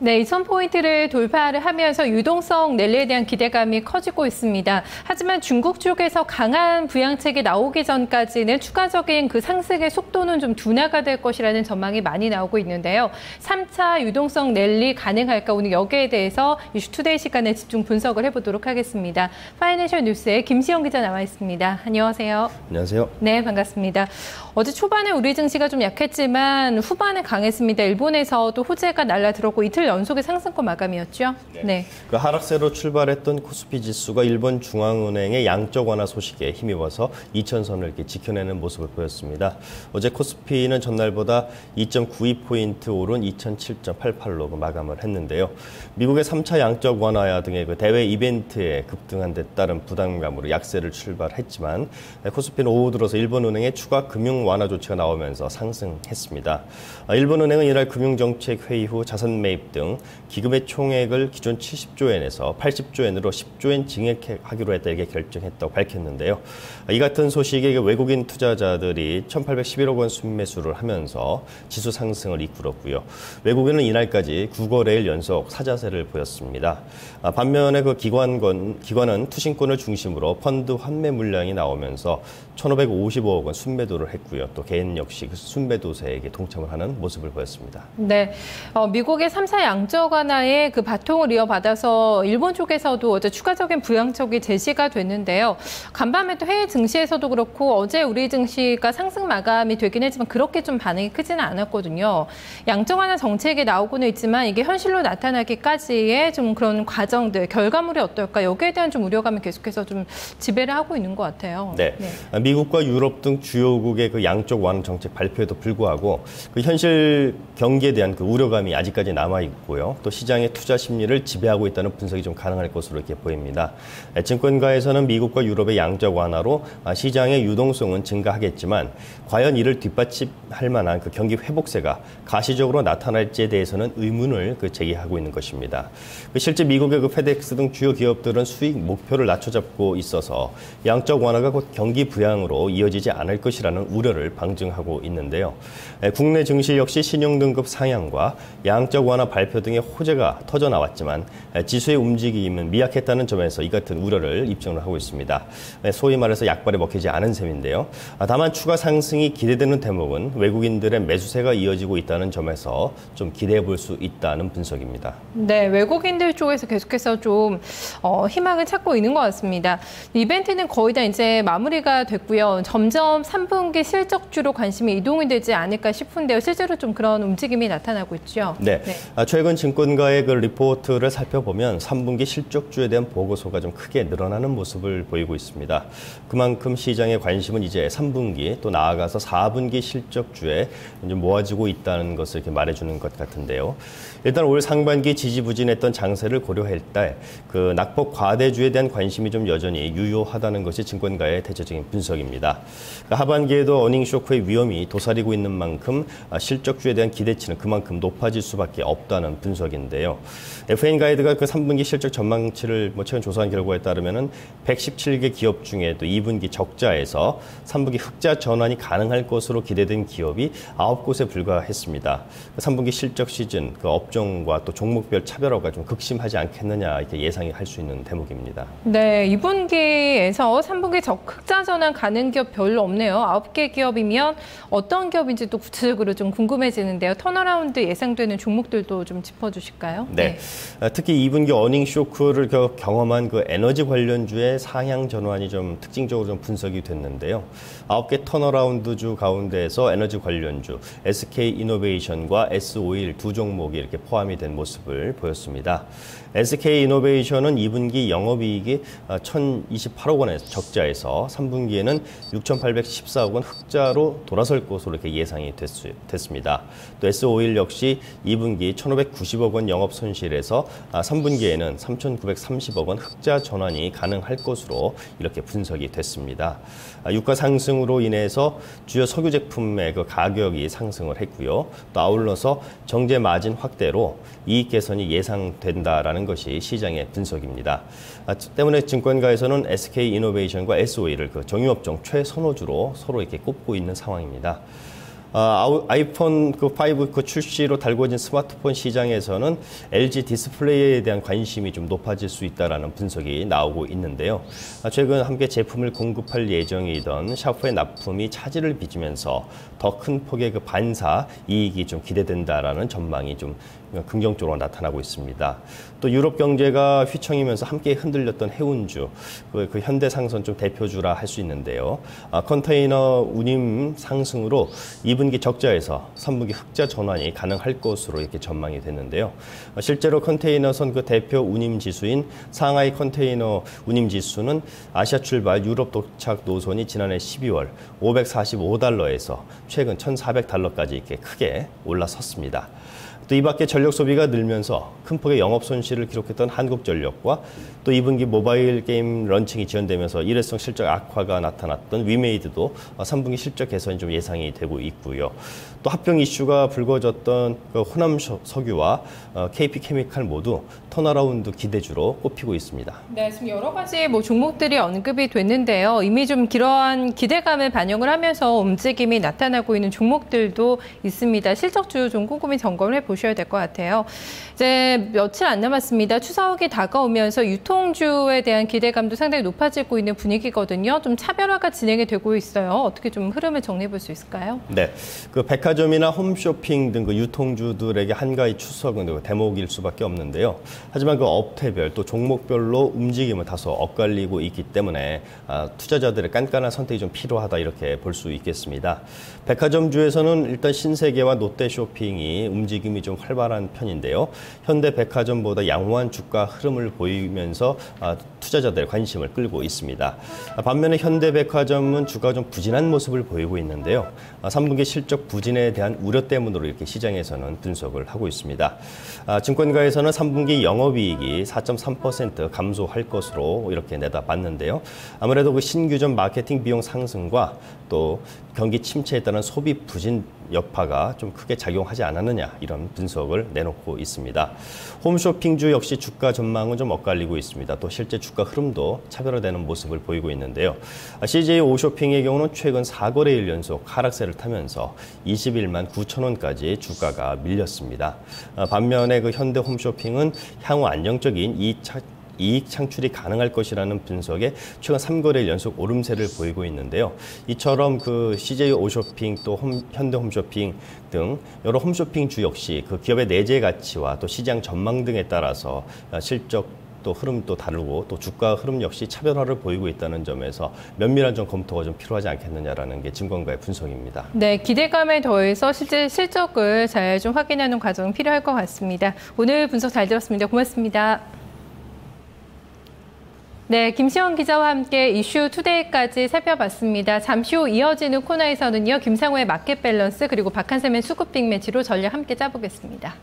네, 2,000포인트를 돌파를 하면서 유동성 랠리에 대한 기대감이 커지고 있습니다. 하지만 중국 쪽에서 강한 부양책이 나오기 전까지는 추가적인 그 상승의 속도는 좀 둔화가 될 것이라는 전망이 많이 나오고 있는데요. 3차 유동성 랠리 가능할까? 오늘 여기에 대해서 이슈투데이 시간에 집중 분석을 해보도록 하겠습니다. 파이낸셜 뉴스의 김시영 기자 나와 있습니다. 안녕하세요. 안녕하세요. 네, 반갑습니다. 어제 초반에 우리 증시가 좀 약했지만 후반에 강했습니다. 일본에서도 호재가 날아들었고 이틀 연속의 상승권 마감이었죠. 네. 그 하락세로 출발했던 코스피 지수가 일본 중앙은행의 양적 완화 소식에 힘입어서 2,000선을 이렇게 지켜내는 모습을 보였습니다. 어제 코스피는 전날보다 2.92포인트 오른 2,007.88로 마감을 했는데요. 미국의 3차 양적 완화 등의 그 대외 이벤트에 급등한 데 따른 부담감으로 약세를 출발했지만 코스피는 오후 들어서 일본은행의 추가 금융 완화 조치가 나오면서 상승했습니다. 일본은행은 이날 금융정책회의 후 자산 매입 등 기금의 총액을 기존 70조 엔에서 80조 엔으로 10조 엔 증액하기로 했다 이렇게 결정했다고 밝혔는데요. 이 같은 소식에 외국인 투자자들이 1,811억 원 순매수를 하면서 지수 상승을 이끌었고요. 외국인은 이날까지 9거래일 연속 사자세를 보였습니다. 반면에 그 기관은 투신권을 중심으로 펀드 환매 물량이 나오면서 1,555억 원 순매도를 했고요. 또 개인 역시 그 순매도세에 동참을 하는 모습을 보였습니다. 네, 미국의 3차 양적 완화의 그 바통을 이어받아서 일본 쪽에서도 어제 추가적인 부양책이 제시가 됐는데요. 간밤에 또 해외 증시에서도 그렇고 어제 우리 증시가 상승 마감이 되긴 했지만 그렇게 좀 반응이 크지는 않았거든요. 양적 완화 정책이 나오고는 있지만 이게 현실로 나타나기까지의 좀 그런 과정들, 결과물이 어떨까? 여기에 대한 좀 우려감이 계속해서 좀 지배를 하고 있는 것 같아요. 네. 미국과 유럽 등 주요국의 그 양적 완화 정책 발표에도 불구하고 그 현실 경기에 대한 그 우려감이 아직까지 남아 있고요. 또 시장의 투자 심리를 지배하고 있다는 분석이 좀 가능할 것으로 이렇게 보입니다. 증권가에서는 미국과 유럽의 양적 완화로 시장의 유동성은 증가하겠지만 과연 이를 뒷받침할 만한 그 경기 회복세가 가시적으로 나타날지에 대해서는 의문을 제기하고 있는 것입니다. 실제 미국의 그 페덱스 등 주요 기업들은 수익 목표를 낮춰잡고 있어서 양적 완화가 곧 경기 부양으로 이어지지 않을 것이라는 우려를 방증하고 있는데요. 국내 증시 역시 신용등급 상향과 양적 완화 발표 등의 호재가 터져나왔지만 지수의 움직임은 미약했다는 점에서 이 같은 우려를 입증을 하고 있습니다. 소위 말해서 약발에 먹히지 않은 셈인데요. 다만 추가 상승이 기대되는 대목은 외국인들의 매수세가 이어지고 있다는 점에서 좀 기대해 볼 수 있다는 분석입니다. 네, 외국인들 쪽에서 계속해서 좀 희망을 찾고 있는 것 같습니다. 이벤트는 거의 다 이제 마무리가 됐고요. 점점 3분기 실적주로 관심이 이동이 되지 않을까 싶은데요. 실제로 좀 그런 움직임이 나타나고 있죠. 네. 최근 증권가의 그 리포트를 살펴보면 3분기 실적주에 대한 보고서가 좀 크게 늘어나는 모습을 보이고 있습니다. 그만큼 시장의 관심은 이제 3분기 또 나아가서 4분기 실적주에 이제 모아지고 있다는 것을 이렇게 말해주는 것 같은데요. 일단 올 상반기 지지부진했던 장세를 고려할 때 그 낙폭 과대주에 대한 관심이 좀 여전히 유효하다는 것이 증권가의 대체적인 분석입니다. 하반기에도 어닝 쇼크의 위험이 도사리고 있는 만큼 실적주에 대한 기대치는 그만큼 높아질 수밖에 없다는 분석인데요. FN 가이드가 그 3분기 실적 전망치를 최근 조사한 결과에 따르면은 117개 기업 중에 또 2분기 적자에서 3분기 흑자 전환이 가능할 것으로 기대된 기업이 9곳에 불과했습니다. 3분기 실적 시즌 그 업종과 또 종목별 차별화가 좀 극심하지 않겠느냐 이렇게 예상이 할 수 있는 대목입니다. 네, 2분기에서 3분기 흑자 전환 가능 기업 별로 없네요. 9개 기업이면 어떤 기업인지 또 구체적으로 좀 궁금해지는데요. 턴어라운드 예상되는 종목들도 좀 짚어주실까요? 네. 특히 2분기 어닝 쇼크를 경험한 그 에너지 관련주의 상향 전환이 좀 특징적으로 좀 분석이 됐는데요. 9개 턴어라운드주 가운데에서 에너지 관련주 SK 이노베이션과 S-오일 두 종목이 이렇게 포함이 된 모습을 보였습니다. SK 이노베이션은 2분기 영업이익이 1,028억 원의 적자에서 3분기에는 6,814억 원 흑자로 돌아설 것으로 이렇게 예상이 됐습니다. 또 S-오일 역시 2분기 1,590억 원 영업 손실에서 3분기에는 3,930억 원 흑자 전환이 가능할 것으로 이렇게 분석이 됐습니다. 유가 상승으로 인해서 주요 석유 제품의 그 가격이 상승을 했고요. 또 아울러서 정제 마진 확대로 이익 개선이 예상된다라는 것이 시장의 분석입니다. 때문에 증권가에서는 SK 이노베이션과 S-오일을 그 정유업종 최선호주로 서로 이렇게 꼽고 있는 상황입니다. 아이폰 5 출시로 달궈진 스마트폰 시장에서는 LG 디스플레이에 대한 관심이 좀 높아질 수 있다라는 분석이 나오고 있는데요. 최근 함께 제품을 공급할 예정이던 샤오푸의 납품이 차질을 빚으면서 더 큰 폭의 그 반사 이익이 좀 기대된다라는 전망이 좀 긍정적으로 나타나고 있습니다. 또 유럽 경제가 휘청이면서 함께 흔들렸던 해운주, 그 현대상선 좀 대표주라 할 수 있는데요. 컨테이너 운임 상승으로 2분기 적자에서 3분기 흑자 전환이 가능할 것으로 이렇게 전망이 됐는데요. 실제로 컨테이너선 그 대표 운임 지수인 상하이 컨테이너 운임 지수는 아시아 출발 유럽 도착 노선이 지난해 12월 545달러에서 최근 1,400달러까지 이렇게 크게 올라섰습니다. 또 이 밖에 전력 소비가 늘면서 큰 폭의 영업 손실을 기록했던 한국전력과 또 2분기 모바일 게임 런칭이 지연되면서 일회성 실적 악화가 나타났던 위메이드도 3분기 실적 개선이 좀 예상이 되고 있고요. 또 합병 이슈가 불거졌던 그 호남 석유와 KP케미칼 모두 턴어라운드 기대주로 꼽히고 있습니다. 네, 지금 여러 가지 종목들이 언급이 됐는데요. 이미 좀 그러한 기대감을 반영을 하면서 움직임이 나타나고 있는 종목들도 있습니다. 실적주 좀 꼼꼼히 점검을 해보셔야 될 것 같아요. 이제 며칠 안 남았습니다. 추석이 다가오면서 유통주에 대한 기대감도 상당히 높아지고 있는 분위기거든요. 좀 차별화가 진행이 되고 있어요. 어떻게 좀 흐름을 정리해 볼 수 있을까요? 네, 그 백화점이나 홈쇼핑 등 그 유통주들에게 한가위 추석은 대목일 수밖에 없는데요. 하지만 그 업태별 또 종목별로 움직임은 다소 엇갈리고 있기 때문에 투자자들의 깐깐한 선택이 좀 필요하다 이렇게 볼 수 있겠습니다. 백화점주에서는 일단 신세계와 롯데쇼핑이 움직임이 좀 활발한 편인데요. 현대백화점보다 양호한 주가 흐름을 보이면서 투자자들의 관심을 끌고 있습니다. 반면에 현대백화점은 주가가 좀 부진한 모습을 보이고 있는데요. 3분기 실적 부진에 대한 우려 때문으로 이렇게 시장에서는 분석을 하고 있습니다. 증권가에서는 3분기 영업이익이 4.3% 감소할 것으로 이렇게 내다봤는데요. 아무래도 그 신규점 마케팅 비용 상승과 또 경기 침체에 따른 소비 부진 여파가 좀 크게 작용하지 않았느냐 이런 분석을 내놓고 있습니다. 홈쇼핑주 역시 주가 전망은 좀 엇갈리고 있습니다. 또 실제 주가 흐름도 차별화되는 모습을 보이고 있는데요. CJ 오쇼핑의 경우는 최근 4거래일 연속 하락세를 타면서 21만 9천 원까지 주가가 밀렸습니다. 반면에 그 현대 홈쇼핑은 향후 안정적인 이익 창출이 가능할 것이라는 분석에 최근 3거래일 연속 오름세를 보이고 있는데요. 이처럼 그 CJ 오쇼핑 또 현대 홈쇼핑 등 여러 홈쇼핑주 역시 그 기업의 내재 가치와 또 시장 전망 등에 따라서 실적 또 흐름도 다르고 또 주가 흐름 역시 차별화를 보이고 있다는 점에서 면밀한 좀 검토가 좀 필요하지 않겠느냐라는 게 증권가의 분석입니다. 네, 기대감에 더해서 실제 실적을 잘 좀 확인하는 과정 필요할 것 같습니다. 오늘 분석 잘 들었습니다. 고맙습니다. 네, 김시원 기자와 함께 이슈 투데이까지 살펴봤습니다. 잠시 후 이어지는 코너에서는요, 김상우의 마켓 밸런스 그리고 박한샘의 수급 빅매치로 전략 함께 짜보겠습니다.